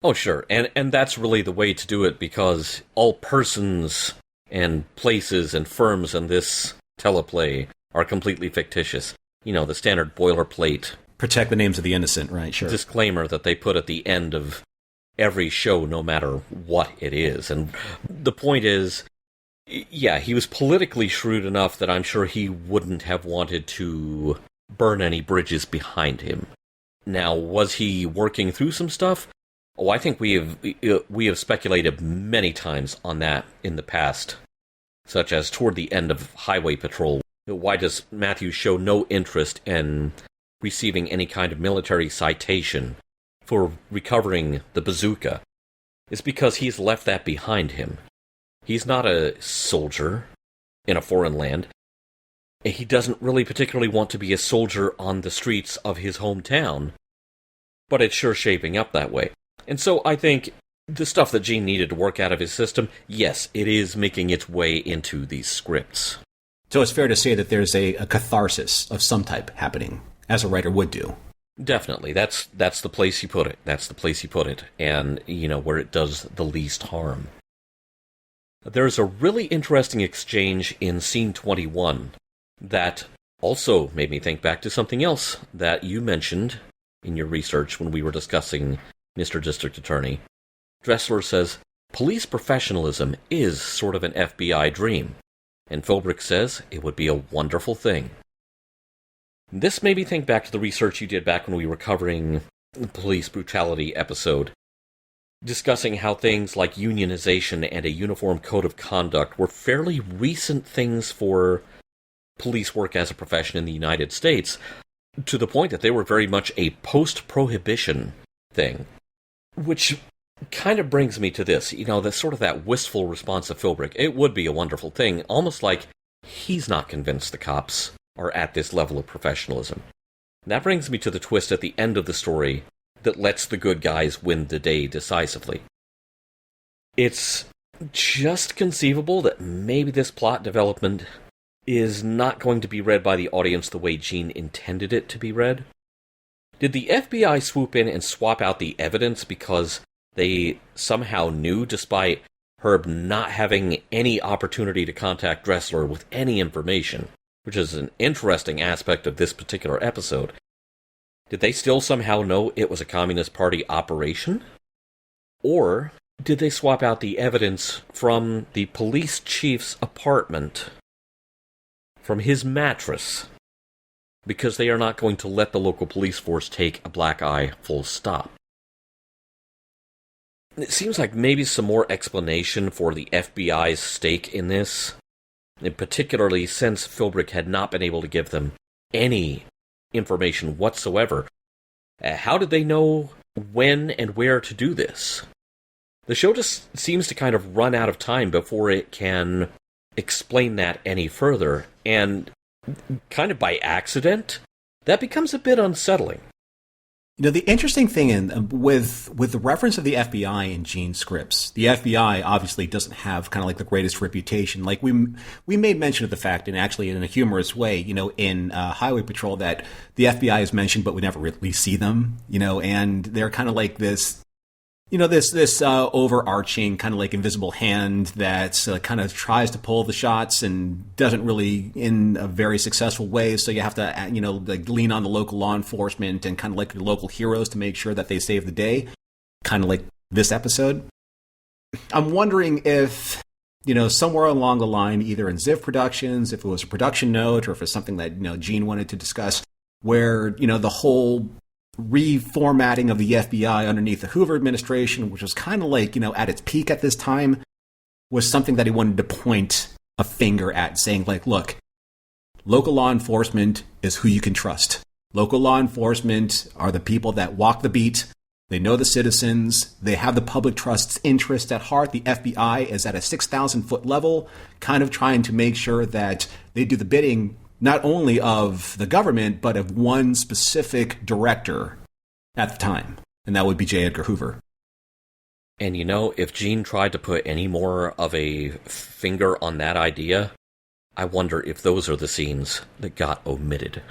Oh, sure. And that's really the way to do it, because all persons and places and firms in this teleplay are completely fictitious. The standard boilerplate. Protect the names of the innocent, right? Sure. Disclaimer that they put at the end of every show, no matter what it is. And the point is, yeah, he was politically shrewd enough that I'm sure he wouldn't have wanted to burn any bridges behind him. Now, was he working through some stuff? Oh, I think we have speculated many times on that in the past, such as toward the end of Highway Patrol. Why does Matthew show no interest in receiving any kind of military citation for recovering the bazooka? It's because he's left that behind him. He's not a soldier in a foreign land. He doesn't really particularly want to be a soldier on the streets of his hometown, but it's sure shaping up that way. And so I think the stuff that Gene needed to work out of his system, yes, it is making its way into these scripts. So it's fair to say that there's a catharsis of some type happening, as a writer would do. Definitely. That's the place you put it. That's the place you put it. And, where it does the least harm. There's a really interesting exchange in Scene 21 that also made me think back to something else that you mentioned in your research when we were discussing Mr. District Attorney. Dressler says, police professionalism is sort of an FBI dream. And Philbrick says it would be a wonderful thing. This made me think back to the research you did back when we were covering the police brutality episode, discussing how things like unionization and a uniform code of conduct were fairly recent things for police work as a profession in the United States, to the point that they were very much a post-prohibition thing. Which kind of brings me to this, the sort of that wistful response of Philbrick. It would be a wonderful thing, almost like he's not convinced the cops are at this level of professionalism. And that brings me to the twist at the end of the story that lets the good guys win the day decisively. It's just conceivable that maybe this plot development is not going to be read by the audience the way Gene intended it to be read. Did the FBI swoop in and swap out the evidence because they somehow knew, despite Herb not having any opportunity to contact Dressler with any information, which is an interesting aspect of this particular episode? Did they still somehow know it was a Communist Party operation? Or did they swap out the evidence from the police chief's apartment, from his mattress, because they are not going to let the local police force take a black eye full stop? It seems like maybe some more explanation for the FBI's stake in this, and particularly since Philbrick had not been able to give them any information whatsoever. How did they know when and where to do this? The show just seems to kind of run out of time before it can explain that any further, and kind of by accident, that becomes a bit unsettling. The interesting thing with the reference of the FBI in Gene's scripts, the FBI obviously doesn't have kind of like the greatest reputation. Like we made mention of the fact, and actually in a humorous way, in Highway Patrol, that the FBI is mentioned, but we never really see them, and they're kind of like this, this overarching kind of like invisible hand that kind of tries to pull the shots and doesn't really in a very successful way. So you have to, like lean on the local law enforcement and kind of like your local heroes to make sure that they save the day. Kind of like this episode. I'm wondering if, somewhere along the line, either in Ziv Productions, if it was a production note or if it's something that, Gene wanted to discuss, where, the whole reformatting of the FBI underneath the Hoover administration, which was kind of like, at its peak at this time, was something that he wanted to point a finger at, saying like, look, local law enforcement is who you can trust. Local law enforcement are the people that walk the beat. They know the citizens. They have the public trust's interest at heart. The FBI is at a 6,000-foot level, kind of trying to make sure that they do the bidding not only of the government, but of one specific director at the time, and that would be J. Edgar Hoover. And if Gene tried to put any more of a finger on that idea, I wonder if those are the scenes that got omitted.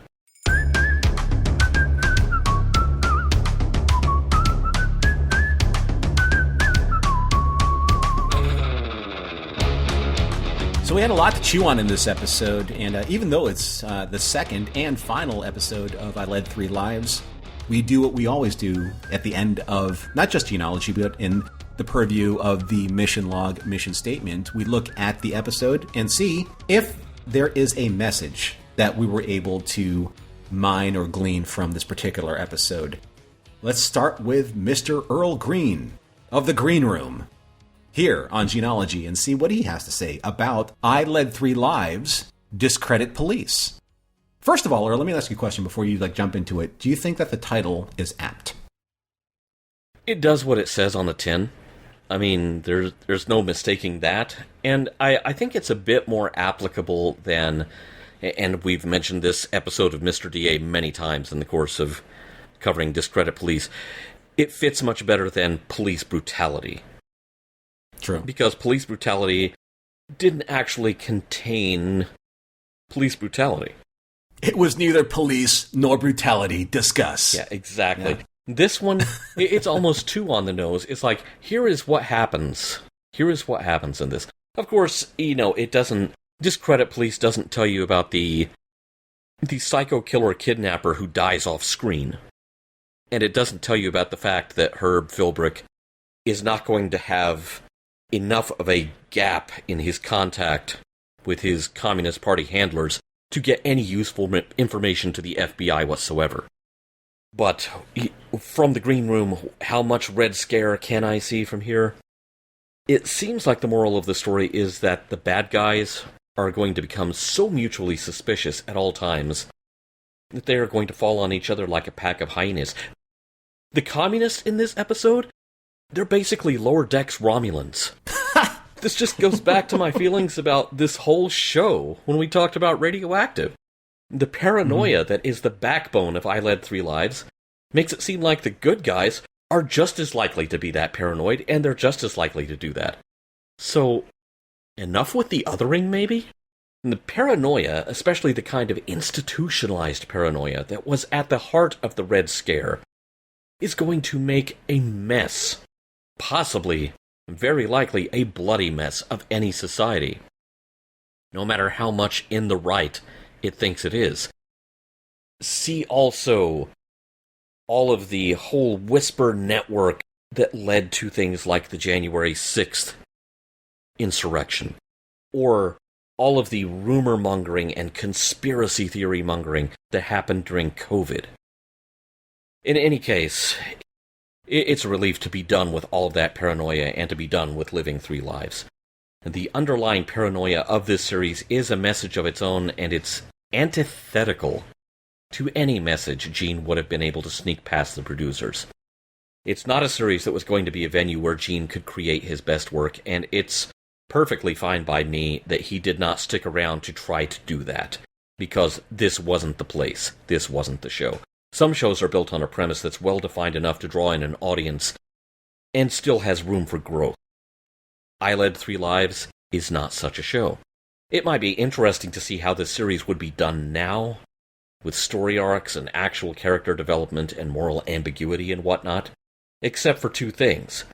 So we had a lot to chew on in this episode, and even though it's the second and final episode of I Led 3 Lives, we do what we always do at the end of not just Gene-ology, but in the purview of the mission log, mission statement. We look at the episode and see if there is a message that we were able to mine or glean from this particular episode. Let's start with Mr. Earl Green of the Green Room here on Gene-ology and see what he has to say about I Led 3 Lives, Discredit Police. First of all, Earl, let me ask you a question before you jump into it. Do you think that the title is apt? It does what it says on the tin. I mean, there's no mistaking that. And I think it's a bit more applicable than, and we've mentioned this episode of Mr. DA many times in the course of covering Discredit Police, it fits much better than police brutality. True. Because police brutality didn't actually contain police brutality. It was neither police nor brutality. Discuss. Yeah, exactly. Yeah. This one, it's almost too on the nose. It's like, here is what happens. Here is what happens in this. Of course, it doesn't, Discredit Police doesn't tell you about the psycho killer kidnapper who dies off screen. And it doesn't tell you about the fact that Herb Philbrick is not going to have enough of a gap in his contact with his Communist Party handlers to get any useful information to the FBI whatsoever. But from the Green Room, how much Red Scare can I see from here? It seems like the moral of the story is that the bad guys are going to become so mutually suspicious at all times that they are going to fall on each other like a pack of hyenas. The communists in this episode, they're basically Lower Decks Romulans. This just goes back to my feelings about this whole show when we talked about Radioactive. The paranoia that is the backbone of I Led 3 Lives makes it seem like the good guys are just as likely to be that paranoid, and they're just as likely to do that. So, enough with the othering, maybe? And the paranoia, especially the kind of institutionalized paranoia that was at the heart of the Red Scare, is going to make a mess. Possibly, very likely, a bloody mess of any society. No matter how much in the right it thinks it is. See also all of the whole whisper network that led to things like the January 6th insurrection, or all of the rumor-mongering and conspiracy theory-mongering that happened during COVID. In any case, it's a relief to be done with all of that paranoia and to be done with living 3 lives. The underlying paranoia of this series is a message of its own, and it's antithetical to any message Gene would have been able to sneak past the producers. It's not a series that was going to be a venue where Gene could create his best work, and it's perfectly fine by me that he did not stick around to try to do that, because this wasn't the place, this wasn't the show. Some shows are built on a premise that's well-defined enough to draw in an audience and still has room for growth. I Led 3 Lives is not such a show. It might be interesting to see how this series would be done now, with story arcs and actual character development and moral ambiguity and whatnot, except for two things.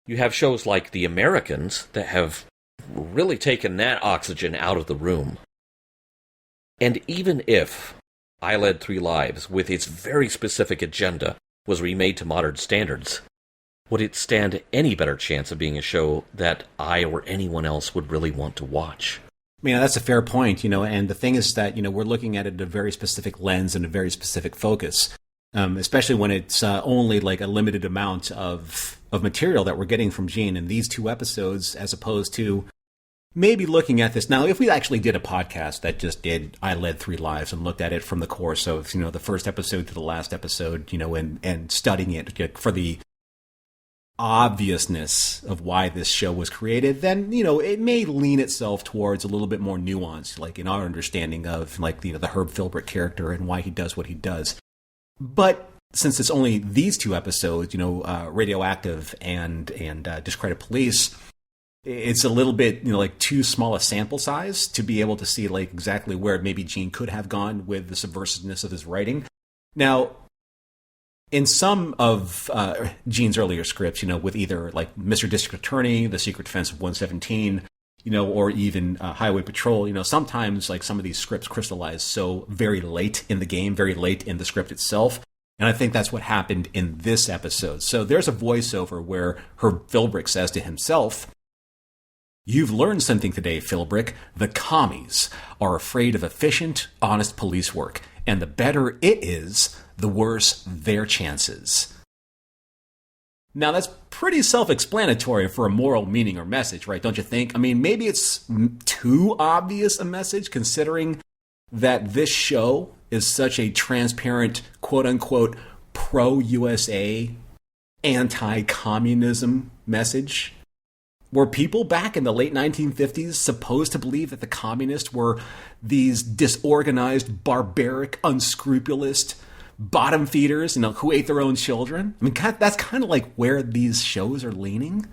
You have shows like The Americans that have really taken that oxygen out of the room. And even if I Led 3 Lives, with its very specific agenda, was remade to modern standards, would it stand any better chance of being a show that I or anyone else would really want to watch? I mean, that's a fair point, and the thing is that, we're looking at it in a very specific lens and a very specific focus, especially when it's only like a limited amount of material that we're getting from Gene in these 2 episodes, as opposed to maybe looking at this. Now, if we actually did a podcast that just did I Led 3 Lives and looked at it from the course of, the first episode to the last episode, and studying it for the obviousness of why this show was created, then, it may lean itself towards a little bit more nuance, like in our understanding of, like, the Herb Philbrick character and why he does what he does. But since it's only these 2 episodes, Radioactive and Discredit Police, it's a little bit, like too small a sample size to be able to see, like, exactly where maybe Gene could have gone with the subversiveness of his writing. Now, in some of Gene's earlier scripts, with either like Mr. District Attorney, The Secret Defense of 117, or even Highway Patrol, sometimes like some of these scripts crystallize so very late in the game, very late in the script itself. And I think that's what happened in this episode. So there's a voiceover where Herb Philbrick says to himself, "You've learned something today, Philbrick. The commies are afraid of efficient, honest police work. And the better it is, the worse their chances." Now, that's pretty self-explanatory for a moral meaning or message, right? Don't you think? I mean, maybe it's too obvious a message, considering that this show is such a transparent, quote-unquote, pro-USA, anti-communism message. Were people back in the late 1950s supposed to believe that the communists were these disorganized, barbaric, unscrupulous bottom feeders, who ate their own children? I mean, that's kind of like where these shows are leaning.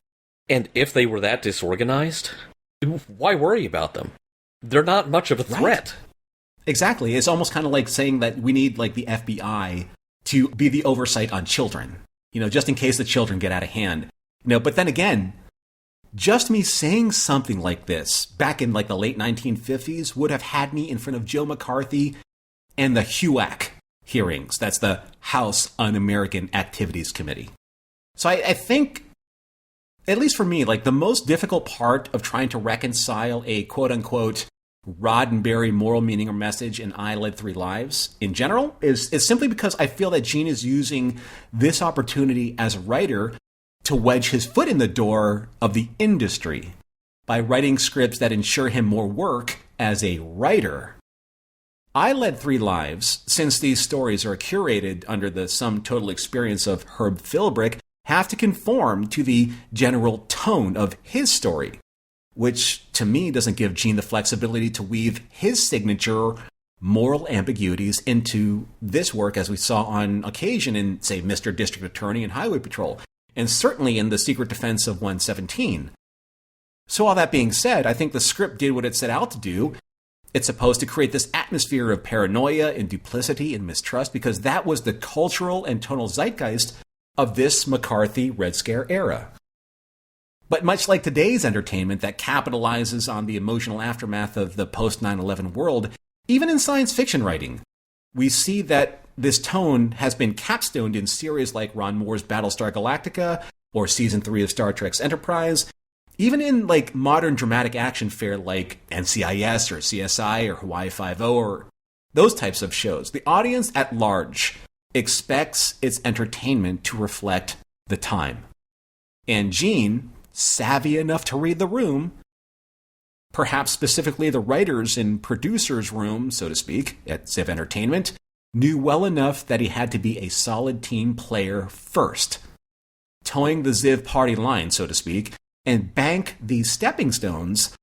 And if they were that disorganized, why worry about them? They're not much of a threat. Right. Exactly. It's almost kind of like saying that we need, like, the FBI to be the oversight on children, just in case the children get out of hand. But then again, just me saying something like this back in, like, the late 1950s would have had me in front of Joe McCarthy and the HUAC hearings. That's the House Un-American Activities Committee. So I think, at least for me, like, the most difficult part of trying to reconcile a quote-unquote Roddenberry moral meaning or message in I Led 3 Lives in general is simply because I feel that Gene is using this opportunity as a writer to wedge his foot in the door of the industry by writing scripts that ensure him more work as a writer. I Led 3 Lives, since these stories are curated under the sum total experience of Herb Philbrick, have to conform to the general tone of his story, which to me doesn't give Gene the flexibility to weave his signature moral ambiguities into this work, as we saw on occasion in, say, Mr. District Attorney and Highway Patrol, and certainly in The Secret Defense of 117. So all that being said, I think the script did what it set out to do. It's supposed to create this atmosphere of paranoia and duplicity and mistrust because that was the cultural and tonal zeitgeist of this McCarthy Red Scare era. But much like today's entertainment that capitalizes on the emotional aftermath of the post-9/11 world, even in science fiction writing, we see that this tone has been capstoned in series like Ron Moore's Battlestar Galactica or Season 3 of Star Trek's Enterprise, even in like modern dramatic action fare like NCIS or CSI or Hawaii Five-0 or those types of shows. The audience at large expects its entertainment to reflect the time. And Gene, savvy enough to read the room, perhaps specifically the writers and producers' room, so to speak, at Ziv Entertainment, knew well enough that he had to be a solid team player first, towing the Ziv party line, so to speak, and bank the stepping stones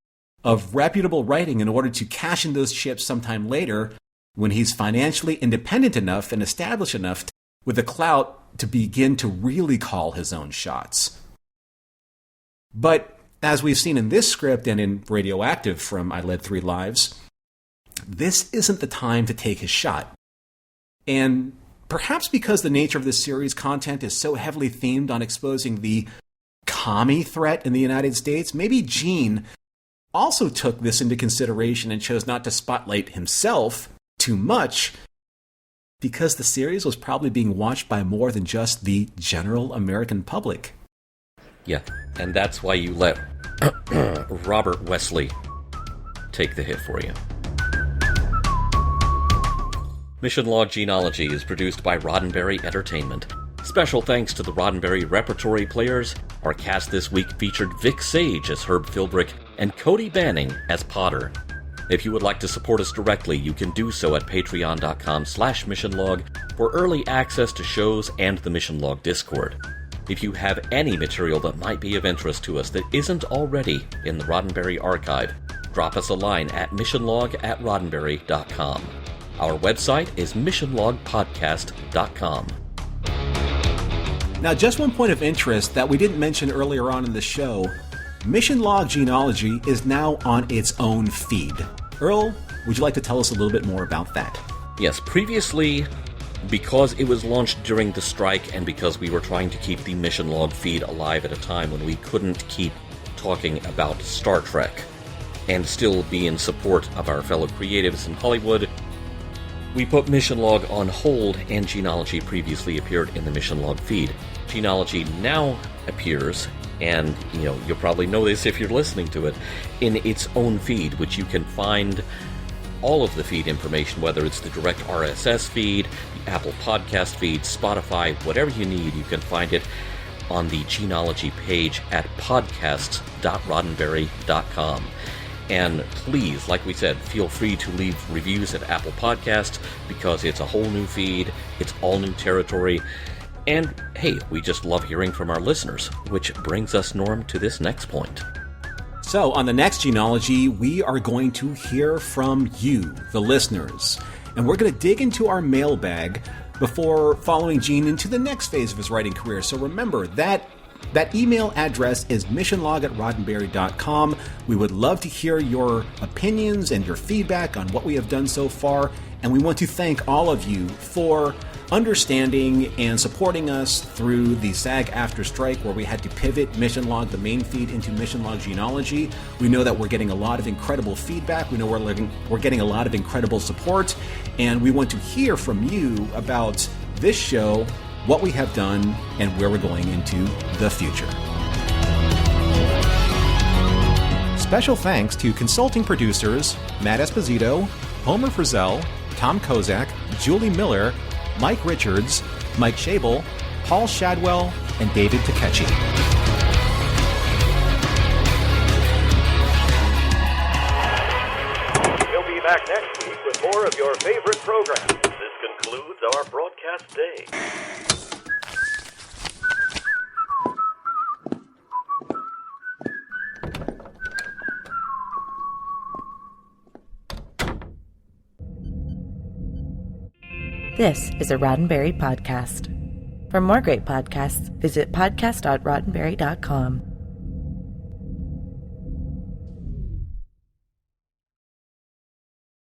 of reputable writing in order to cash in those chips sometime later when he's financially independent enough and established enough with the clout to begin to really call his own shots. But as we've seen in this script and in Radioactive from I Led 3 Lives, this isn't the time to take his shot. And perhaps because the nature of this series' content is so heavily themed on exposing the commie threat in the United States, maybe Gene also took this into consideration and chose not to spotlight himself too much, because the series was probably being watched by more than just the general American public. Yeah, and that's why you let Robert Wesley take the hit for you. Mission Log Gene-ology is produced by Roddenberry Entertainment. Special thanks to the Roddenberry repertory players. Our cast this week featured Vic Sage as Herb Philbrick and Cody Banning as Potter. If you would like to support us directly, you can do so at patreon.com/missionlog for early access to shows and the Mission Log Discord. If you have any material that might be of interest to us that isn't already in the Roddenberry archive, drop us a line at missionlog@roddenberry.com. Our website is missionlogpodcast.com. Now, just one point of interest that we didn't mention earlier on in the show, Mission Log Gene-ology is now on its own feed. Earl, would you like to tell us a little bit more about that? Yes, previously, because it was launched during the strike and because we were trying to keep the Mission Log feed alive at a time when we couldn't keep talking about Star Trek and still be in support of our fellow creatives in Hollywood, we put Mission Log on hold, and Gene-ology previously appeared in the Mission Log feed. Gene-ology now appears, and you'll probably know this if you're listening to it, in its own feed, which you can find all of the feed information, whether it's the direct RSS feed, the Apple Podcast feed, Spotify, whatever you need, you can find it on the Gene-ology page at podcasts.roddenberry.com. And please, like we said, feel free to leave reviews at Apple Podcasts, because it's a whole new feed, it's all new territory, and hey, we just love hearing from our listeners, which brings us, Norm, to this next point. So, on the next Gene-ology, we are going to hear from you, the listeners, and we're going to dig into our mailbag before following Gene into the next phase of his writing career. So remember, that email address is missionlog@roddenberry.com. We would love to hear your opinions and your feedback on what we have done so far, and we want to thank all of you for understanding and supporting us through the SAG-AFTRA strike, where we had to pivot Mission Log, the main feed, into Mission Log Gene-ology. We know that we're getting a lot of incredible feedback. We know we're getting a lot of incredible support, and we want to hear from you about this show, what we have done, and where we're going into the future. Special thanks to consulting producers Matt Esposito, Homer Frizzell, Tom Kozak, Julie Miller, Mike Richards, Mike Schabel, Paul Shadwell, and David Takechi. We'll be back next week with more of your favorite programs. This concludes our broadcast day. This is a Roddenberry podcast. For more great podcasts, visit podcast.roddenberry.com.